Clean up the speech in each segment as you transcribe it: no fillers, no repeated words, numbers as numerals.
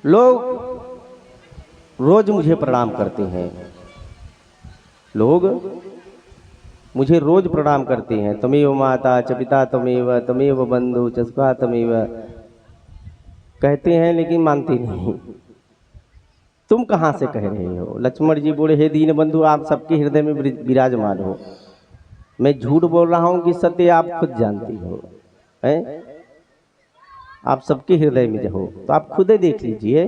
लोग रोज मुझे प्रणाम करते हैं, लोग मुझे रोज प्रणाम करते हैं। तमेव माता च पिता तमेव, तमेव बंधु च सखा तमेव, कहते हैं लेकिन मानते नहीं। तुम कहाँ से कह रहे हो? लक्ष्मण जी बोले, हे दीन बंधु, आप सबके हृदय में विराजमान हो। मैं झूठ बोल रहा हूँ कि सत्य आप खुद जानती हो, हैं? आप सबके हृदय में हो तो आप खुद ही देख लीजिए।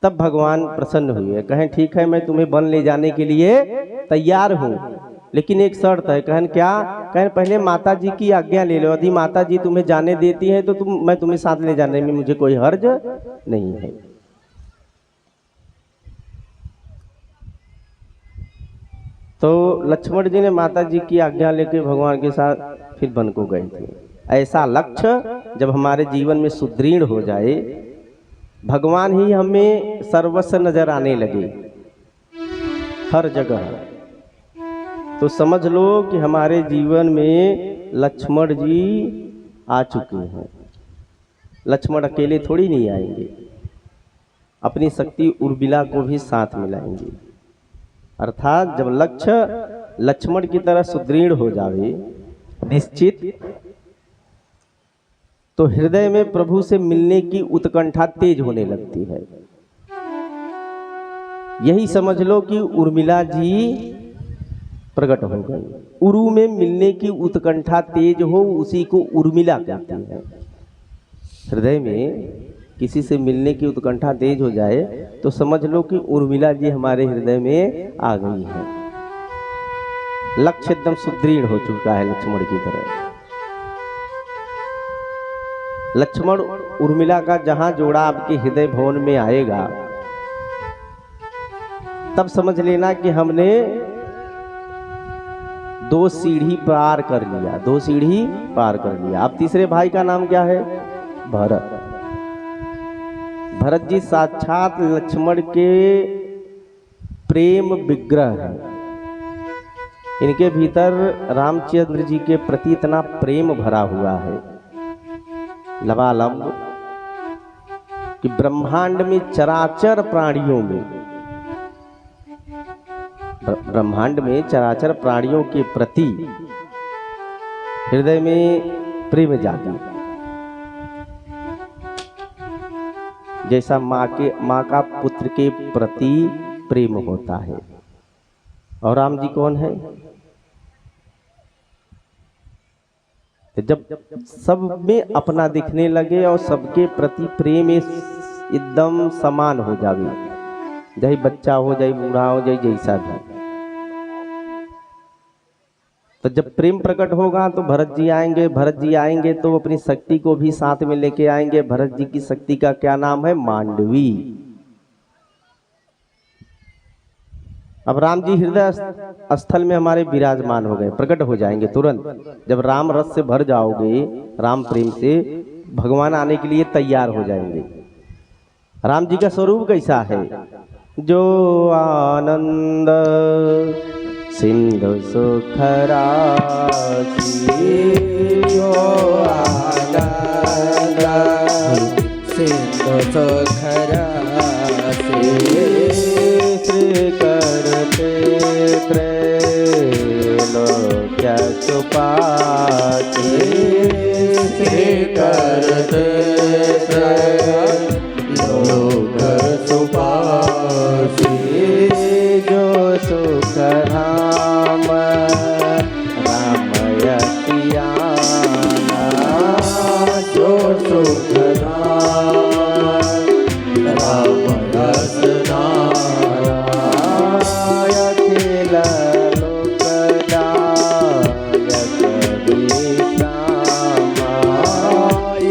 तब भगवान प्रसन्न हुए, कहें ठीक है, मैं तुम्हें वन ले जाने के लिए तैयार हूँ, लेकिन एक शर्त है। कहें क्या? कहें पहले माता जी की आज्ञा ले लो। यदि माता जी तुम्हें जाने देती है तो मैं तुम्हें साथ ले जाने में मुझे कोई हर्ज नहीं है। तो लक्ष्मण जी ने माता जी की आज्ञा लेकर भगवान के साथ फिर वन को गए थे। ऐसा लक्ष्य जब हमारे जीवन में सुदृढ़ हो जाए, भगवान ही हमें सर्वस्व नजर आने लगे हर जगह, तो समझ लो कि हमारे जीवन में लक्ष्मण जी आ चुके हैं। लक्ष्मण अकेले थोड़ी नहीं आएंगे, अपनी शक्ति उर्मिला को भी साथ मिलाएंगे। अर्थात जब लक्ष्य लक्ष्मण की तरह सुदृढ़ हो जावे निश्चित, तो हृदय में प्रभु से मिलने की उत्कंठा तेज होने लगती है। यही समझ लो कि उर्मिला जी प्रकट हो गई। उरु में मिलने की उत्कंठा तेज हो, उसी को उर्मिला कहते हैं। हृदय में किसी से मिलने की उत्कंठा तेज हो जाए तो समझ लो कि उर्मिला जी हमारे हृदय में आ गई है। लक्ष्य एकदम सुदृढ़ हो चुका है लक्ष्मण की तरह। लक्ष्मण उर्मिला का जहां जोड़ा आपके हृदय भवन में आएगा, तब समझ लेना कि हमने 2 सीढ़ी पार कर लिया, 2 सीढ़ी पार कर लिया। अब तीसरे भाई का नाम क्या है? भरत। भरत जी साक्षात लक्ष्मण के प्रेम विग्रह हैं। इनके भीतर रामचंद्र जी के प्रति इतना प्रेम भरा हुआ है लबालब कि ब्रह्मांड में चराचर प्राणियों में, ब्रह्मांड में चराचर प्राणियों के प्रति हृदय में प्रेम जागा। जैसा माँ का पुत्र के प्रति प्रेम होता है। और राम जी कौन है? जब सब में अपना दिखने लगे और सबके प्रति प्रेम एकदम समान हो जावे, चाहे बच्चा हो, चाहे बूढ़ा हो, चाहे जैसा भी, तो जब प्रेम प्रकट होगा तो भरत जी आएंगे। भरत जी आएंगे तो अपनी शक्ति को भी साथ में लेके आएंगे। भरत जी की शक्ति का क्या नाम है? मांडवी। अब राम जी हृदय स्थल में हमारे विराजमान हो गए, प्रकट हो जाएंगे तुरंत। जब राम रस से भर जाओगे, राम प्रेम से, भगवान आने के लिए तैयार हो जाएंगे। राम जी का स्वरूप कैसा है? जो आनंद सिंधु सुख राशि, जो आनंद सिंधु सुख राशि, श्री करते त्रैलोक्य सुपाति, श्री करते त्रैलोक्य सुपाति, जो सुख राम रामयतियाना, जो सुख राम रामयतियाना, अखिल लोकदायक विश्रामा,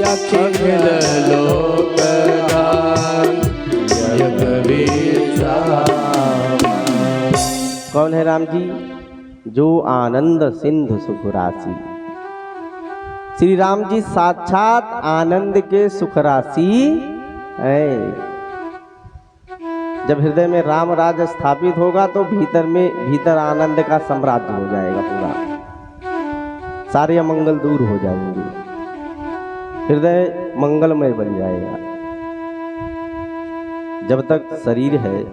अखिल लोकदायक विश्रामा। कौन है राम जी? जो आनंद सिंधु सुख राशि। श्री राम जी साक्षात आनंद के सुख राशि है। जब हृदय में राम राज स्थापित होगा तो भीतर आनंद का साम्राज्य हो जाएगा पूरा, सारे अमंगल दूर हो जाएंगे, हृदय मंगलमय बन जाएगा। जब तक शरीर है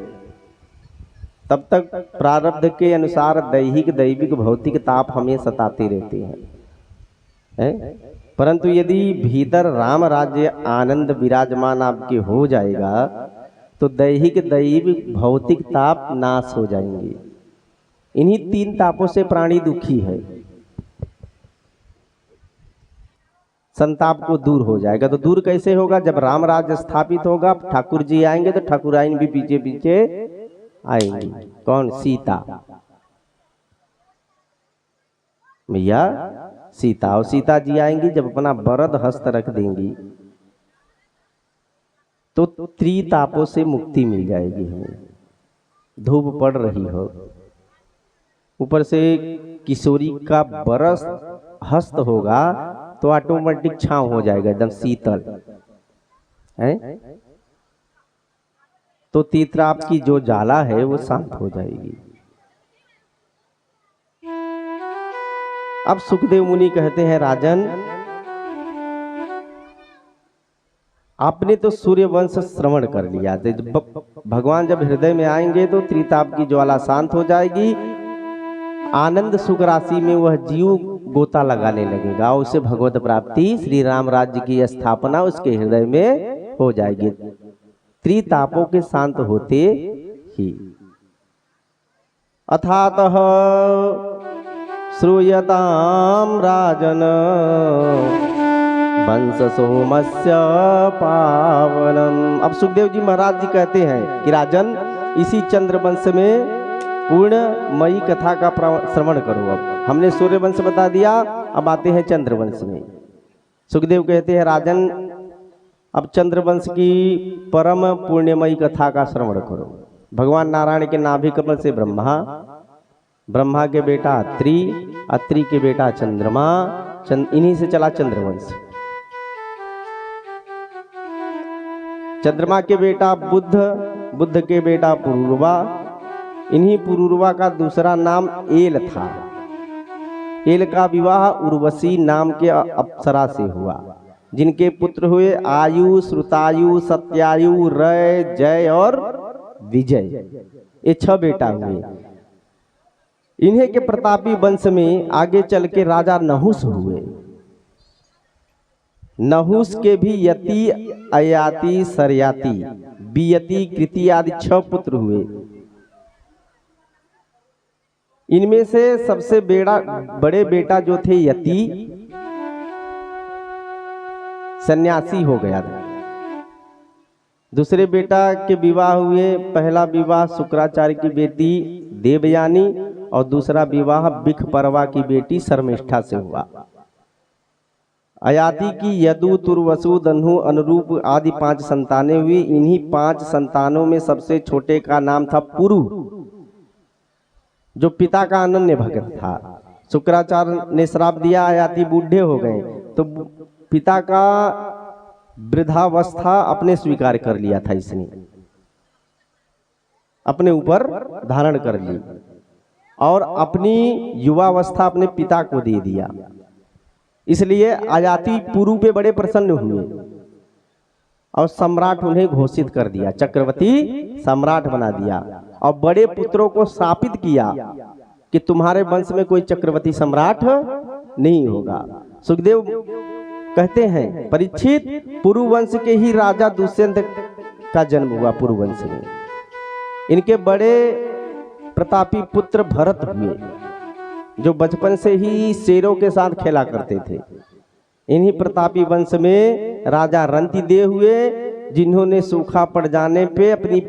तब तक प्रारब्ध के अनुसार दैहिक दैविक भौतिक ताप हमें सताते रहते हैं। परंतु यदि भीतर राम राज्य आनंद विराजमान आपके हो जाएगा तो दैहिक दैविक भौतिक ताप नाश हो जाएंगे। इन्हीं तीन तापों से प्राणी दुखी है। संताप को दूर हो जाएगा। तो दूर कैसे होगा? जब राम राज्य स्थापित होगा, ठाकुर जी आएंगे तो ठाकुराइन भी पीछे पीछे आएंगी। कौन? सीता भैया, सीता। और सीता जी आएंगी जब अपना वरद हस्त रख देंगी तो त्रितापों से मुक्ति मिल जाएगी हमें। धूप पड़ रही हो, ऊपर से किशोरी का बरस हस्त होगा तो ऑटोमेटिक छांव हो जाएगा, एकदम शीतल है। तो तीत्राप की जो ज्वाला है वो शांत हो जाएगी। अब सुखदेव मुनि कहते हैं, राजन आपने तो सूर्य वंश श्रवण कर लिया। भगवान जब हृदय में आएंगे तो त्रिताप की ज्वाला शांत हो जाएगी। आनंद सुख राशि में वह जीव गोता लगाने लगेगा। उसे भगवत प्राप्ति, श्री राम राज्य की स्थापना उसके हृदय में हो जाएगी, त्रितापों के शांत होते ही। अथातः श्रूयताम राजन वंश सोमस्य पावनम। अब सुखदेव जी महाराज जी कहते हैं कि राजन, इसी चंद्र वंश में पूर्णमयी कथा का श्रवण करो। अब हमने सूर्य वंश बता दिया, अब आते हैं चंद्र वंश में। सुखदेव कहते हैं, राजन अब चंद्र वंश की परम पुण्यमयी कथा का श्रवण करो। भगवान नारायण के नाभि कमल से ब्रह्मा, ब्रह्मा के बेटा अत्रि, अत्रि के बेटा चंद्रमा, इन्हीं से चला चंद्रवंश। चंद्रमा के बेटा बुध, बुध के बेटा पुरूरवा, इन्हीं पुरूरवा का दूसरा नाम एल था। एल का विवाह उर्वशी नाम के अप्सरा से हुआ, जिनके पुत्र हुए आयु, श्रुतायु, सत्यायु, रय, जय और विजय। ये 6 बेटा हुए। इन्हीं के प्रतापी वंश में आगे चल के राजा नहुस हुए। नहुस के भी यति, अयाति, सरयाति, बियति, कृति आदि 6 पुत्र हुए। इनमें से सबसे बड़े बेटा जो थे यति, सन्यासी हो गया था। दूसरे बेटा के विवाह हुए। पहला विवाह शुक्राचार्य की बेटी देवयानी और दूसरा विवाह बिख परवा की बेटी शर्मिष्ठा से हुआ। अयाति की यदु, तुर्वसु, दन्हु, अनुरूप आदि 5 संतानें हुई। इन्हीं 5 संतानों में सबसे छोटे का नाम था पुरु, जो पिता का अनन्य भक्त था। शुक्राचार्य ने श्राप दिया, अयाति बूढ़े हो गए तो पिता का वृद्धावस्था अपने स्वीकार कर लिया था, इसने अपने ऊपर धारण कर ली और अपनी युवावस्था अपने पिता को दे दिया। इसलिए अयाति पुरु पे बड़े प्रसन्न हुए और सम्राट उन्हें घोषित कर दिया, चक्रवर्ती सम्राट बना दिया। और बड़े पुत्रों को शापित किया कि तुम्हारे वंश में कोई चक्रवर्ती सम्राट नहीं होगा। सुखदेव कहते हैं, परीक्षित, पुरुवंश के ही राजा दुष्यंत का जन्म हुआ पुरुवंश में। इनके बड़े प्रतापी पुत्र भरत हुए, जो बचपन से ही शेरों के साथ खेला करते थे। इन्हीं प्रतापी वंश में राजा रंतिदेव हुए, जिन्होंने सूखा पड़ जाने पे अपनी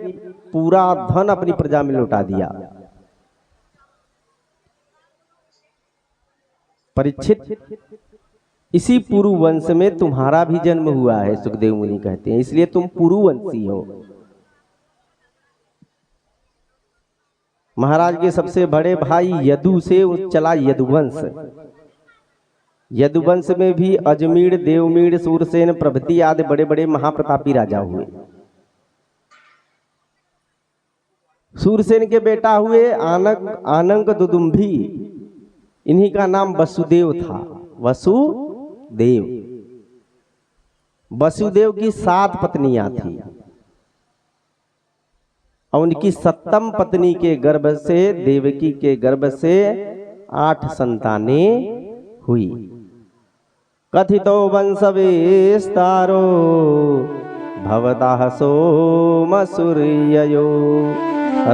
पूरा धन अपनी प्रजा में लौटा दिया। परीक्षित, इसी पुरुवंश में तुम्हारा भी जन्म हुआ है, सुखदेव मुनि कहते हैं, इसलिए तुम पुरुवंशी हो। महाराज के सबसे बड़े भाई यदु से चला यदुवंश। यदुवंश में भी अजमीर, देवमीर, सूरसेन प्रभृति आदि बड़े बड़े महाप्रतापी राजा हुए। सूरसेन के बेटा हुए आनंग दुदुम्भी, इन्हीं का नाम वसुदेव था। वसुदेव, वसुदेव की 7 पत्नियां थी। और उनकी सप्तम पत्नी के गर्भ से, देवकी के गर्भ से 8 संतानें हुई। कथितो वंश विस्तारो भवतः सोमसूर्ययो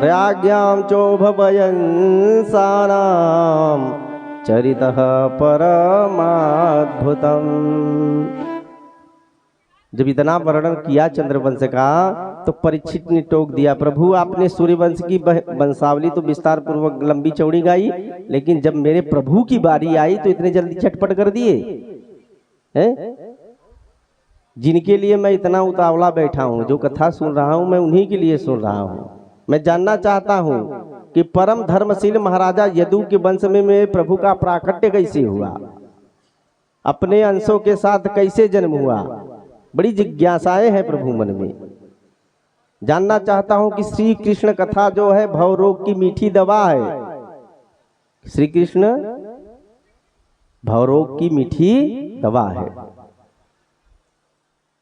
राज्ञां चोभवयंसानां चरितः परमाद्भुतम्। जब इतना वर्णन किया चंद्रवंश का तो परीक्षित ने टोक दिया, प्रभु आपने सूर्यवंश की वंशावली तो विस्तार पूर्वक लंबी चौड़ी गाई, लेकिन जब मेरे प्रभु की बारी आई तो इतने जल्दी चटपट कर दिए हैं। जिनके लिए मैं इतना उतावला बैठा हूं, जो कथा सुन रहा हूं, मैं उन्हीं के लिए सुन रहा हूं। मैं जानना चाहता हूं कि परम धर्मशील महाराजा यदु के वंश में मेरे प्रभु का प्राकट्य कैसे हुआ, अपने अंशों के साथ कैसे जन्म हुआ। बड़ी जिज्ञासाएं हैं प्रभु मन में। जानना चाहता हूं कि श्री कृष्ण कथा जो है भवरोग की मीठी दवा है। श्री कृष्ण भवरोग की मीठी दवा है।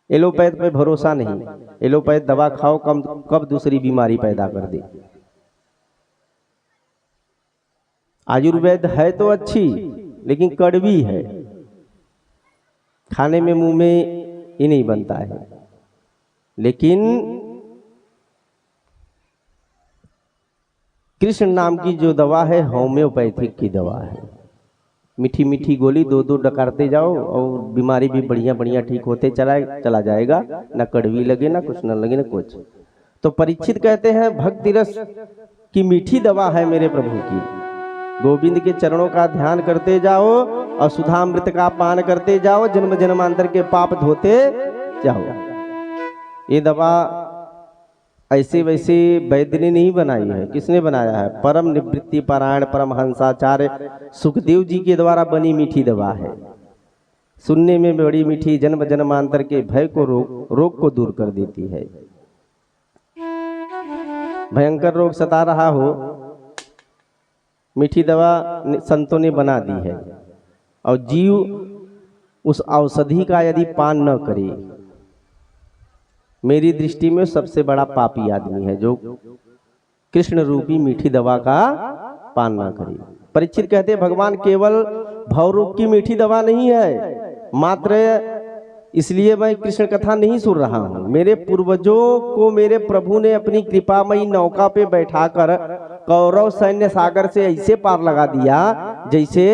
एलोपैथ पे भरोसा नहीं, एलोपैथ दवा खाओ कब दूसरी बीमारी पैदा कर दे। आयुर्वेद है तो अच्छी, लेकिन कड़वी है, खाने में मुंह में ही नहीं बनता है। लेकिन कृष्ण नाम की जो दवा है होम्योपैथिक की दवा है। मीठी मीठी गोली 2-2 डकारते जाओ और बीमारी भी बढ़िया बढ़िया ठीक होते चला जाएगा, ना कड़वी लगे, ना कुछ न लगे, ना कुछ। तो परीक्षित कहते हैं भक्ति रस की मीठी दवा है मेरे प्रभु की। गोविंद के चरणों का ध्यान करते जाओ और सुधामृत का पान करते जाओ, जन्म जन्मांतर के पाप धोते जाओ। ये दवा ऐसे वैसे वैद्य ने नहीं बनाई है। किसने बनाया है? परम निवृत्ति पारायण परमहंसाचार्य सुखदेव जी के द्वारा बनी मीठी दवा है। सुनने में बड़ी मीठी, जन्म जन्मांतर के भय को रोग को दूर कर देती है। भयंकर रोग सता रहा हो, मीठी दवा संतों ने बना दी है। और जीव उस औषधि का यदि पान न करे, मेरी दृष्टि में सबसे बड़ा पापी आदमी है जो कृष्ण रूपी मीठी दवा का पान ना करे। परीक्षित कहते हैं भगवान केवल भवरोग की मीठी दवा नहीं है, मात्र इसलिए मैं कृष्ण कथा नहीं सुन रहा हूँ। मेरे पूर्वजों को मेरे प्रभु ने अपनी कृपामयी नौका पे बैठाकर कौरव सैन्य सागर से ऐसे पार लगा दिया जैसे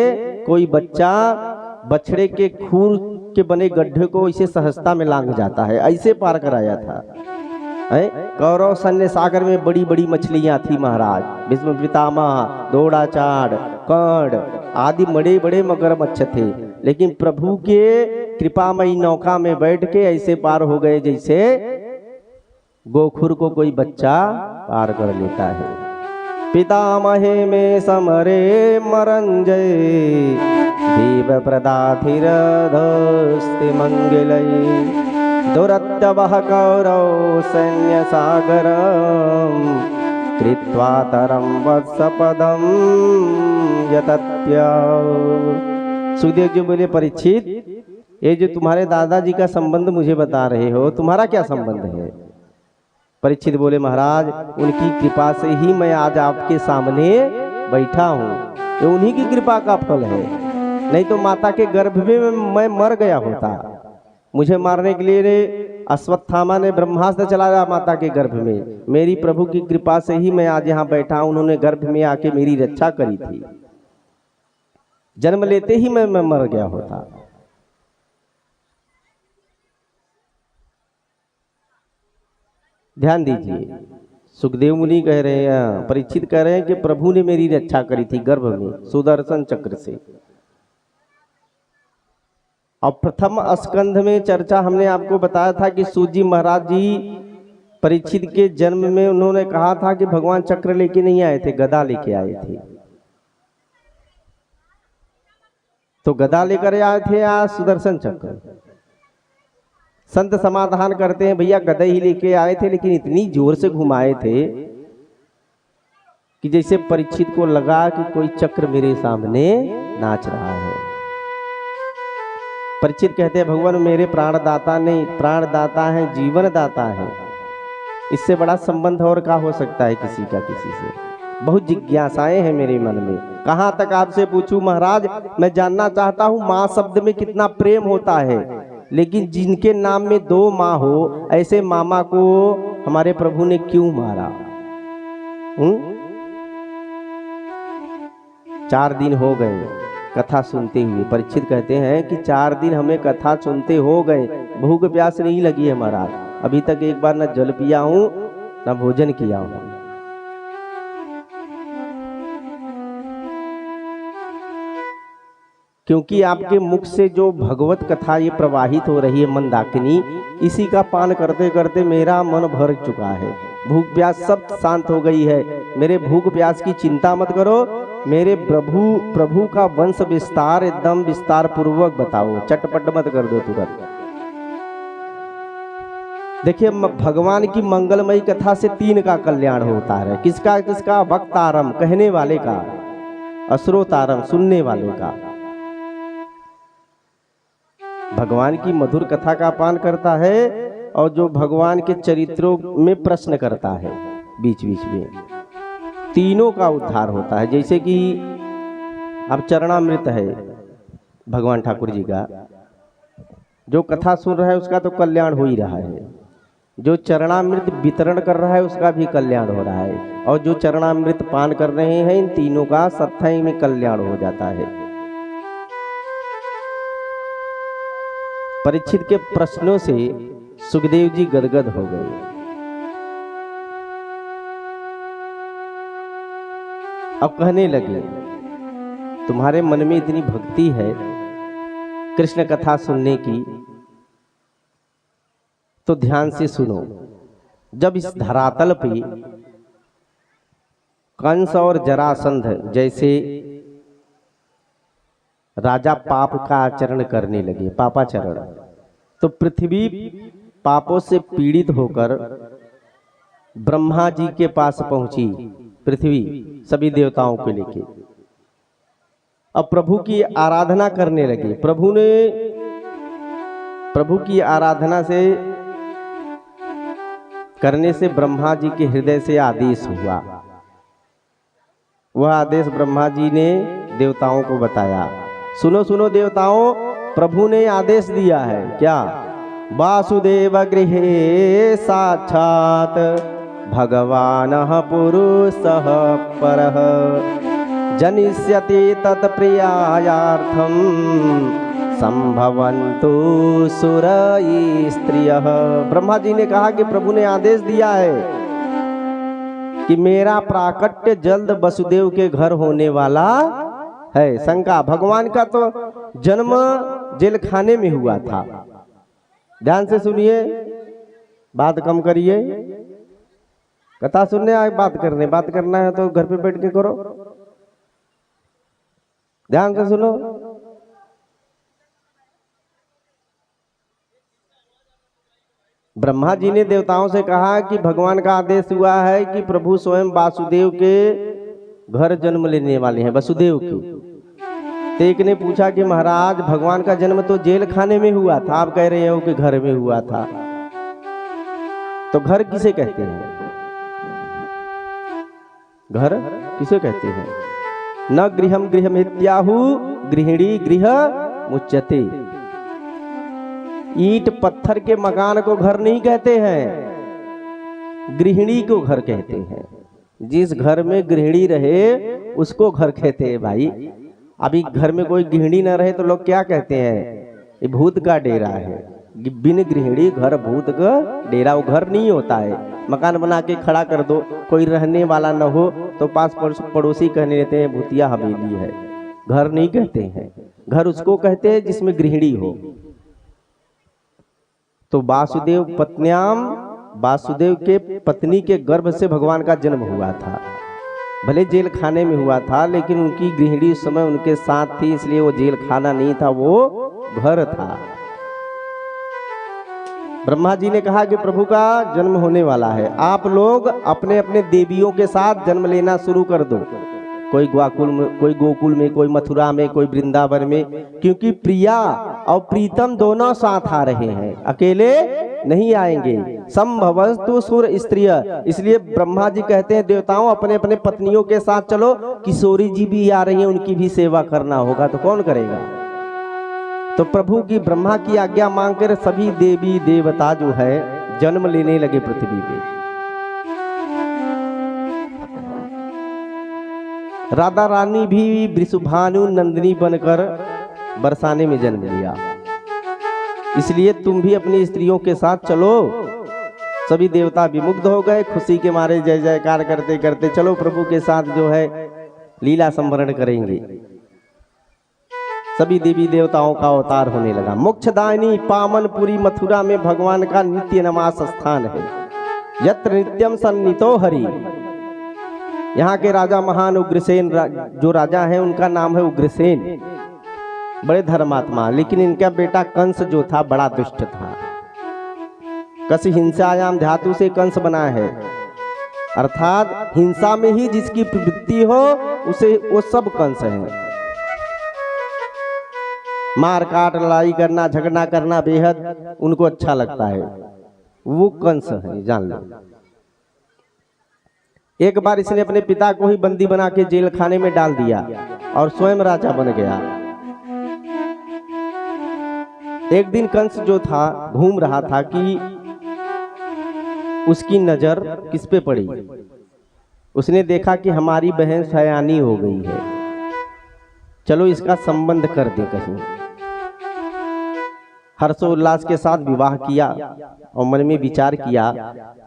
कोई बच्चा बछड़े के खूर के बने गड्ढे को इसे सहजता में लांघ जाता है, ऐसे पार कराया था। कौरव सैन्य सागर में बड़ी बड़ी मछलियां थी महाराज, भीष्म पितामह, दोड़ाचाड़, कर्ण आदि बड़े बड़े मगरमच्छ थे, लेकिन प्रभु के कृपामयी नौका में बैठ के ऐसे पार हो गए जैसे गोखुर को कोई बच्चा पार कर लेता है। पितामहे में समरे मरंजय देव प्रदाधिरधस्ति मंगलय दुरत्यवह कौरव सैन्य सागरम कृत्वा तरम वत्सपदम यतत्या। सुखदेव जी बोले परीक्षित, ये जो तुम्हारे दादाजी का संबंध मुझे बता रहे हो, तुम्हारा क्या संबंध है? परीक्षित बोले महाराज, उनकी कृपा से ही मैं आज आपके सामने बैठा हूँ। ये उन्हीं की कृपा का फल है, नहीं तो माता के गर्भ में मैं मर गया होता। मुझे मारने के लिए अश्वत्थामा ने ब्रह्मास्त्र चलाया माता के गर्भ में। मेरी प्रभु की कृपा से ही मैं आज यहाँ बैठा हूँ। उन्होंने गर्भ में आके मेरी रक्षा करी थी, जन्म लेते ही मैं मर गया होता। ध्यान दीजिए, सुखदेव मुनि कह रहे हैं, परीक्षित कह रहे हैं कि प्रभु ने मेरी रक्षा करी थी गर्भ में सुदर्शन चक्र से। और प्रथम स्कंध में चर्चा हमने आपको बताया था कि सूत जी महाराज जी परीक्षित के जन्म में उन्होंने कहा था कि भगवान चक्र लेके नहीं आए थे, गदा लेके आए थे। तो गदा लेकर आए थे या सुदर्शन चक्र? संत समाधान करते हैं भैया गदा ही लेके आए थे, लेकिन इतनी जोर से घुमाए थे कि जैसे परीक्षित को लगा कि कोई चक्र मेरे सामने नाच रहा है। परीक्षित कहते हैं भगवान मेरे प्राणदाता नहीं, प्राणदाता है, जीवन दाता है। इससे बड़ा संबंध और क्या हो सकता है किसी का किसी से। बहुत जिज्ञासाएं हैं मेरे मन में, कहाँ तक आपसे पूछूं महाराज। मैं जानना चाहता हूँ माँ शब्द में कितना प्रेम होता है, लेकिन जिनके नाम में 2 माँ हो, ऐसे मामा को हमारे प्रभु ने क्यों मारा? 4 दिन हो गए कथा सुनते हुए। परीक्षित कहते हैं कि 4 दिन हमें कथा सुनते हो गए, भूख प्यास नहीं लगी है महाराज। अभी तक एक बार न जल पिया हूं न भोजन किया हूं। क्योंकि आपके मुख से जो भगवत कथा ये प्रवाहित हो रही है मंदाकिनी, इसी का पान करते करते मेरा मन भर चुका है। भूख प्यास सब शांत हो गई है। मेरे भूख प्यास की चिंता मत करो, मेरे प्रभु का वंश विस्तार एकदम विस्तार पूर्वक बताओ, चटपट मत कर दो तुरंत। देखिए भगवान की मंगलमयी कथा से 3 का कल्याण होता है। किसका किसका? वक्तारम कहने वाले का, अश्रोतारम सुनने वाले का। भगवान की मधुर कथा का पान करता है और जो भगवान के चरित्रों में प्रश्न करता है बीच बीच में, तीनों का उद्धार होता है। जैसे कि अब चरणामृत है भगवान ठाकुर जी का, जो कथा सुन रहा है उसका तो कल्याण हो ही रहा है, जो चरणामृत वितरण कर रहा है उसका भी कल्याण हो रहा है, और जो चरणामृत पान कर रहे हैं इन तीनों का सत्थई में कल्याण हो जाता है। परीक्षित के प्रश्नों से सुखदेव जी गदगद हो गए। अब कहने लगे तुम्हारे मन में इतनी भक्ति है कृष्ण कथा सुनने की, तो ध्यान से सुनो। जब इस धरातल पे कंस और जरासंध जैसे राजा पाप का आचरण करने लगे, पापाचरण, तो पृथ्वी पापों से पीड़ित होकर ब्रह्मा जी के पास पहुंची। पृथ्वी सभी देवताओं को लेके अब प्रभु की आराधना करने लगे। प्रभु की आराधना से करने से ब्रह्मा जी के हृदय से आदेश हुआ। वह आदेश ब्रह्मा जी ने देवताओं को बताया। सुनो सुनो देवताओं, प्रभु ने आदेश दिया है क्या? वासुदेव गृहे साक्षात भगवानः पुरुषः परः जनिष्यति तत्प्रियायार्थं संभवन्तु सुरयी स्त्रियः। ब्रह्मा जी ने कहा कि प्रभु ने आदेश दिया है कि मेरा प्राकट्य जल्द वसुदेव के घर होने वाला है। शंका, भगवान का तो जन्म जेल खाने में हुआ था। ध्यान से सुनिए, बात कम करिए। कथा सुनने आए बात करना है तो घर पे बैठ के करो। ध्यान से सुनो। ब्रह्मा जी ने देवताओं से कहा कि भगवान का आदेश हुआ है कि प्रभु स्वयं वासुदेव के घर जन्म लेने वाले हैं, वसुदेव की। तो एक ने पूछा कि महाराज भगवान का जन्म तो जेल खाने में हुआ था, आप कह रहे हो कि घर में हुआ था। तो घर किसे कहते हैं? घर किसे कहते हैं? न गृहम गृहमित्याहु गृहिणी गृह मुच्यते। ईंट पत्थर के मकान को घर नहीं कहते हैं, गृहिणी को घर कहते हैं। जिस घर में गृहिणी रहे उसको घर कहते हैं भाई। अभी घर में कोई गृहिणी न रहे तो लोग क्या कहते हैं? ये भूत का डेरा है। बिन गृहिणी घर भूत का डेरा। वो घर नहीं होता है। मकान बना के खड़ा कर दो, कोई रहने वाला न हो तो पास पड़ोसी कहने लेते हैं भूतिया हवेली है। घर नहीं कहते हैं, घर उसको कहते हैं जिसमें गृहिणी हो। तो वासुदेव पत्न्याम, वासुदेव के पत्नी के गर्भ से भगवान का जन्म हुआ था। भले जेल खाने में हुआ था, लेकिन उनकी गृहिणी उस समय उनके साथ थी, इसलिए वो जेल खाना नहीं था, वो घर था। ब्रह्मा जी ने कहा कि प्रभु का जन्म होने वाला है, आप लोग अपने अपने देवियों के साथ जन्म लेना शुरू कर दो। कोई गोकुल में, कोई मथुरा में, कोई वृंदावन में, क्योंकि प्रिया और प्रीतम दोनों साथ आ रहे हैं, अकेले नहीं आएंगे। संभवस्तु सुर स्त्रिय, इसलिए ब्रह्मा जी कहते हैं देवताओं अपने अपने पत्नियों के साथ चलो, किशोरी जी भी आ रही हैं, उनकी भी सेवा करना होगा, तो कौन करेगा। तो प्रभु की ब्रह्मा की आज्ञा मांगकर सभी देवी देवता जो है जन्म लेने लगे पृथ्वी पे। राधा रानी भी वृषभानु नंदिनी बनकर बरसाने में जन्म लिया। इसलिए तुम भी अपनी स्त्रियों के साथ चलो। सभी देवता विमुग्ध हो गए, खुशी के मारे जय जयकार करते करते चलो प्रभु के साथ जो है लीला संवरण करेंगे। सभी देवी देवताओं का अवतार होने लगा। मोक्षदायिनी पावनपुरी मथुरा में भगवान का नित्य नमास स्थान है। यत्र नित्यम सन्नितो हरि। यहाँ के राजा महान उग्रसेन जो राजा हैं उनका नाम है उग्रसेन, बड़े धर्मात्मा। लेकिन इनका बेटा कंस जो था बड़ा दुष्ट था। कस हिंसायाम धातु से कंस बना है, अर्थात हिंसा में ही जिसकी प्रवृत्ति हो उसे वो सब कंस है। मार काट लड़ाई करना झगड़ा करना बेहद उनको अच्छा लगता है, वो कंस है, जान लो। एक बार इसने अपने पिता को ही बंदी बना के जेल खाने में डाल दिया और स्वयं राजा बन गया। एक दिन कंस जो था घूम रहा था कि उसकी नजर किस पे पड़ी। उसने देखा कि हमारी बहन सयानी हो गई है, चलो इसका संबंध कर दे कहीं। हर्षोल्लास के साथ विवाह किया और मन में विचार किया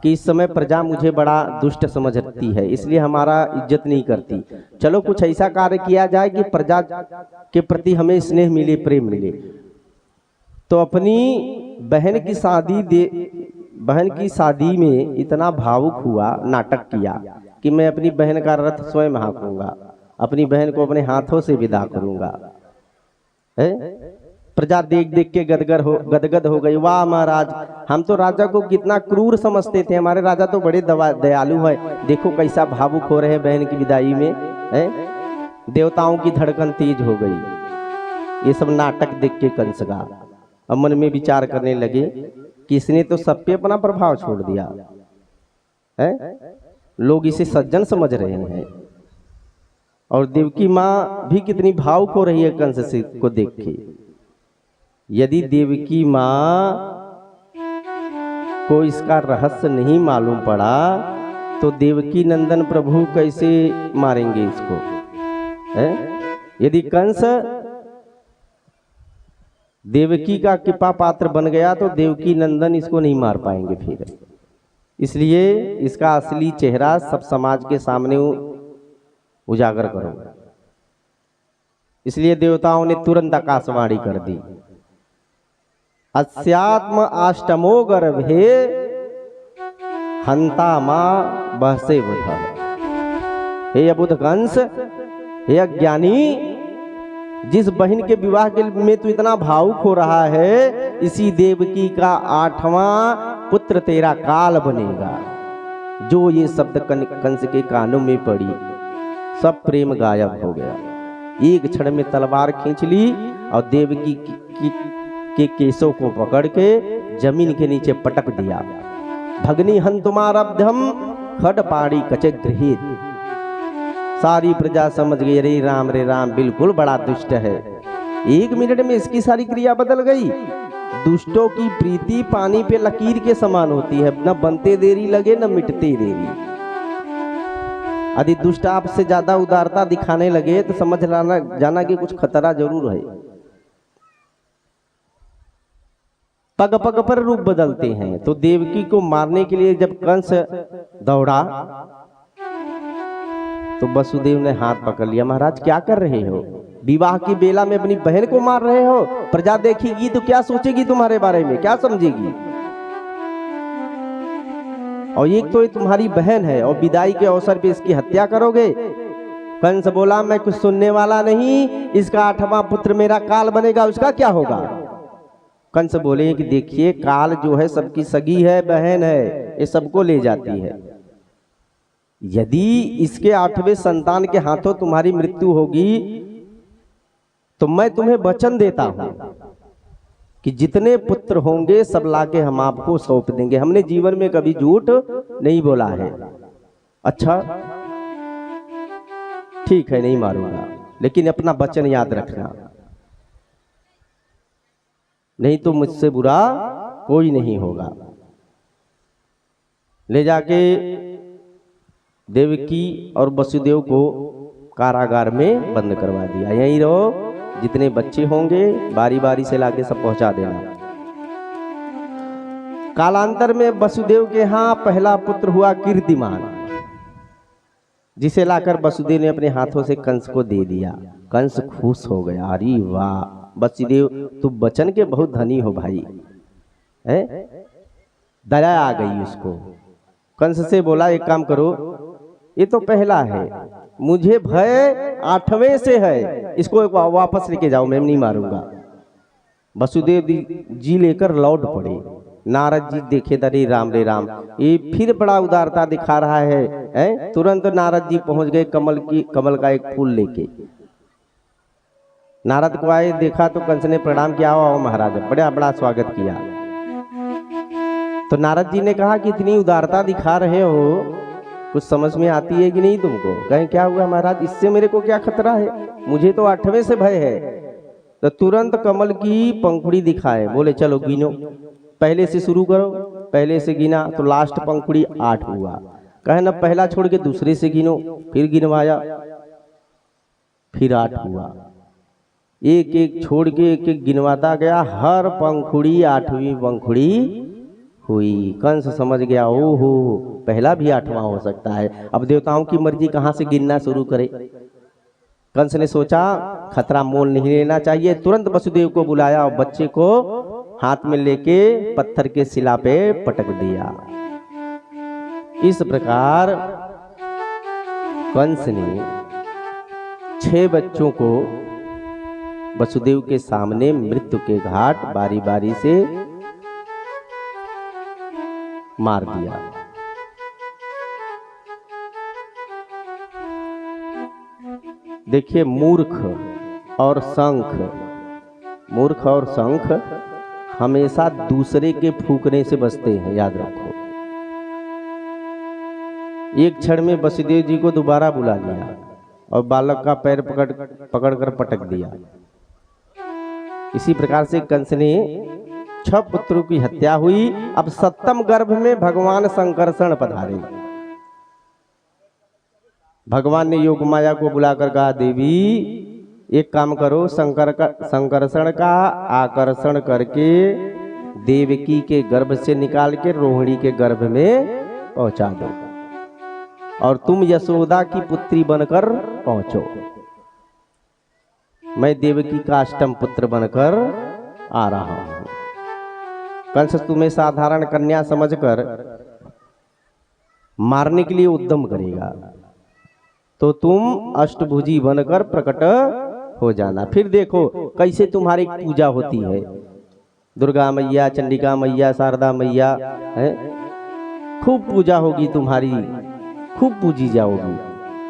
कि इस समय प्रजा मुझे बड़ा दुष्ट समझती है, इसलिए हमारा इज्जत नहीं करती। चलो कुछ ऐसा कार्य किया जाए कि प्रजा के प्रति हमें स्नेह मिले, प्रेम मिले। तो अपनी बहन की शादी में इतना भावुक हुआ, नाटक किया कि मैं अपनी बहन का रथ स्वयं हाँकूंगा, अपनी बहन को अपने हाथों से विदा करूंगा। प्रजा देख देख के गदगद हो गई। वाह महाराज, हम तो राजा को कितना क्रूर समझते थे, हमारे राजा तो बड़े दयालु है, देखो कैसा भावुक हो रहे हैं बहन की विदाई में। देवताओं की धड़कन तेज हो गई। ये सब नाटक देख के कंस का अब मन में विचार करने लगे कि इसने तो सब पे अपना प्रभाव छोड़ दिया है, लोग इसे सज्जन समझ रहे हैं। और देवकी माँ भी कितनी भावुक हो रही है कंस से को देख के। यदि देवकी माँ को इसका रहस्य नहीं मालूम पड़ा तो देवकी नंदन प्रभु कैसे मारेंगे इसको, है? यदि कंस देवकी का कृपा पात्र बन गया तो देवकी नंदन इसको नहीं मार पाएंगे फिर। इसलिए इसका असली चेहरा सब समाज के सामने उजागर करो। इसलिए देवताओं ने तुरंत आकाशवाणी कर दी, अस्यात्म अष्टमो गर्भे हंता मां बहसे बुध। हे अबुध कंस, हे अज्ञानी, जिस बहन के विवाह के में तू इतना भावुक हो रहा है, इसी देवकी का 8वां पुत्र तेरा काल बनेगा। जो ये शब्द कंस के कानों में पड़ी, सब प्रेम गायब हो गया। एक क्षण में तलवार खींच ली और देवकी के केसों को पकड़ के जमीन के नीचे पटक दिया। भगनी हंतुमारब्धम खड पाड़ी कचे गृहीत। सारी प्रजा समझ गई, रे राम बिल्कुल बड़ा दुष्ट है। 1 मिनट में इसकी सारी क्रिया बदल गई। दुष्टों की प्रीति पानी पे लकीर के समान होती है, न बनते देरी लगे न मिटते देरी। यदि दुष्ट आपसे ज्यादा उदारता दिखाने लगे तो समझ जाना कि कुछ खतरा जरूर है। पग पग पर रूप बदलते हैं। तो देवकी को मारने के लिए जब कंस दौड़ा तो वसुदेव ने हाथ पकड़ लिया। महाराज क्या कर रहे हो? विवाह की बेला में अपनी बहन को मार रहे हो। प्रजा देखेगी तो क्या सोचेगी तुम्हारे बारे में, क्या समझेगी? और एक तो ये तुम्हारी बहन है और विदाई के अवसर पे इसकी हत्या करोगे। कंस बोला, मैं कुछ सुनने वाला नहीं, इसका 8वां पुत्र मेरा काल बनेगा, उसका क्या होगा? कंस बोले कि देखिए, काल जो है सबकी सगी है, बहन है, ये सबको ले जाती है। यदि इसके 8वें संतान के हाथों तुम्हारी मृत्यु होगी तो मैं तुम्हें वचन देता हूं कि जितने पुत्र होंगे सब लाके हम आपको सौंप देंगे, हमने जीवन में कभी झूठ नहीं बोला है। अच्छा ठीक है, नहीं मारूंगा, लेकिन अपना वचन याद रखना, नहीं तो मुझसे बुरा कोई नहीं होगा। ले जाके देवकी और वसुदेव को कारागार में बंद करवा दिया, यहीं रहो, जितने बच्चे होंगे बारी बारी से लाके सब पहुंचा देना। कालांतर में वसुदेव के यहाँ पहला पुत्र हुआ कीर्तिमान, जिसे लाकर वसुदेव ने अपने हाथों से कंस को दे दिया। कंस खुश हो गया, अरे वाह वसुदेव तुम वचन के बहुत धनी हो भाई, है? दया आ गई उसको। कंस से बोला एक काम करो, ये तो पहला है, मुझे भय 8वें से है, इसको एक वापस लेके जाओ, मैं नहीं मारूंगा। वसुदेव जी लेकर लौट पड़े। नारद जी देखे रे राम, ये फिर बड़ा उदारता दिखा रहा है? तुरंत नारद जी पहुंच गए कमल का एक फूल लेके। नारद को आए, देखा तो कंस ने प्रणाम किया, आओ महाराज, बड़ा बड़ा स्वागत किया। तो नारद जी ने कहा कि इतनी उदारता दिखा रहे हो, कुछ समझ में आती है कि नहीं तुमको? कहें क्या हुआ महाराज, इससे मेरे को क्या खतरा है, मुझे तो 8वें से भय है। तो तुरंत कमल की पंखुड़ी दिखाए, बोले चलो गिनो, पहले से शुरू करो। पहले से गिना तो लास्ट पंखुड़ी 8 हुआ। कहे ना पहला छोड़ के दूसरे से गिनो, फिर गिनवाया, फिर 8 हुआ। एक एक छोड़ के एक एक गिनवाता गया, हर पंखुड़ी 8वीं पंखुड़ी हुई। कंस समझ गया, ओहो पहला भी 8वां हो सकता है, अब देवताओं की मर्जी, कहां से गिनना शुरू करे। कंस ने सोचा खतरा मोल नहीं लेना चाहिए, तुरंत वसुदेव को बुलाया और बच्चे को हाथ में लेके पत्थर के शिला पे पटक दिया। इस प्रकार कंस ने 6 बच्चों को वसुदेव के सामने मृत्यु के घाट बारी बारी से मार दिया। देखिए मूर्ख और शंख हमेशा दूसरे के फूकने से बचते हैं, याद रखो। एक क्षण में वसुदेव जी को दोबारा बुला लिया और बालक का पैर पकड़कर पटक दिया। इसी प्रकार से कंस ने 6 पुत्रों की हत्या हुई। अब 7वें गर्भ में भगवान संकर्षण पधारे। भगवान ने योग माया को बुलाकर कहा, देवी एक काम करो, संकर्षण का आकर्षण करके देवकी के गर्भ से निकाल के रोहिणी के गर्भ में पहुंचा दो, और तुम यशोदा की पुत्री बनकर पहुंचो। मैं देवकी का 8वां पुत्र बनकर आ रहा हूं। कंस तुम्हें साधारण कन्या समझकर मारने के लिए उद्यम करेगा, तो तुम अष्टभुजी बनकर प्रकट हो जाना। फिर देखो कैसे तुम्हारी पूजा होती है, दुर्गा मैया, चंडिका मैया, शारदा मैया, है खूब पूजा होगी तुम्हारी, खूब पूजी जाओगी।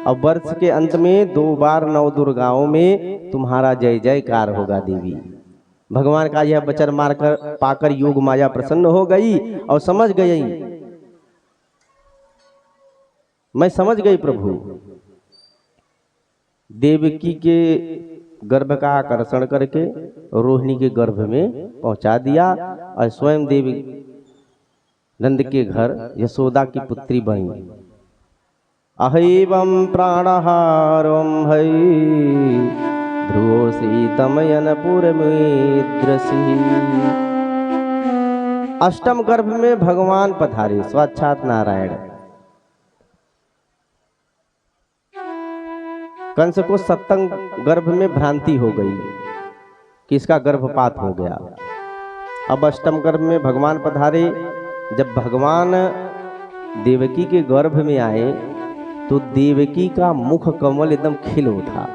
अब वर्ष के अंत में 2 बार 9 दुर्गाओं में तुम्हारा जय जयकार होगा देवी। भगवान का यह वचन मारकर पाकर योग माया प्रसन्न हो गई और समझ गई, मैं समझ गई प्रभु, देवकी के गर्भ का आकर्षण करके रोहिणी के गर्भ में पहुंचा दिया और स्वयं देवी नंद के घर यशोदा की पुत्री बनी। अहैवं प्राणहारं है ध्रुवो सीतमयनपुर में द्रसी। 8वें गर्भ में भगवान पधारे, साक्षात नारायण। कंस को 7वें गर्भ में भ्रांति हो गई कि इसका गर्भपात हो गया। अब 8वें गर्भ में भगवान पधारे। जब भगवान देवकी के गर्भ में आए तो देवकी का मुख कमल एकदम खिल उठा।